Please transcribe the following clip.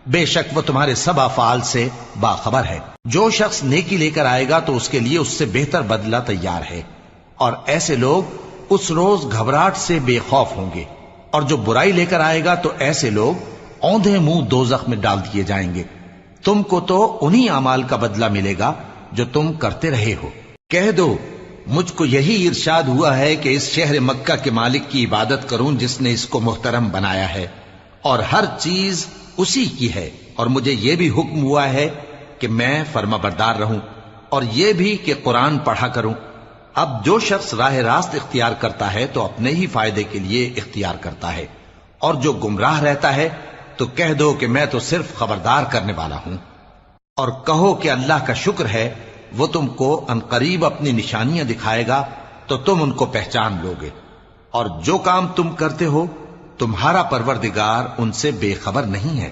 بے شک وہ تمہارے سب افعال سے باخبر ہے۔ جو شخص نیکی لے کر آئے گا تو اس کے لیے اس سے بہتر بدلہ تیار ہے، اور ایسے لوگ اس روز گھبراہٹ سے بے خوف ہوں گے، اور جو برائی لے کر آئے گا تو ایسے لوگ اوندھے منہ دوزخ میں ڈال دیے جائیں گے۔ تم کو تو انہی اعمال کا بدلہ ملے گا جو تم کرتے رہے ہو۔ کہہ دو مجھ کو یہی ارشاد ہوا ہے کہ اس شہر مکہ کے مالک کی عبادت کروں جس نے اس کو محترم بنایا ہے، اور ہر چیز اسی کی ہے، اور مجھے یہ بھی حکم ہوا ہے کہ میں فرما بردار رہوں، اور یہ بھی کہ قرآن پڑھا کروں۔ اب جو شخص راہ راست اختیار کرتا ہے تو اپنے ہی فائدے کے لیے اختیار کرتا ہے، اور جو گمراہ رہتا ہے تو کہہ دو کہ میں تو صرف خبردار کرنے والا ہوں۔ اور کہو کہ اللہ کا شکر ہے، وہ تم کو عنقریب اپنی نشانیاں دکھائے گا تو تم ان کو پہچان لو گے، اور جو کام تم کرتے ہو تمہارا پروردگار ان سے بے خبر نہیں ہے۔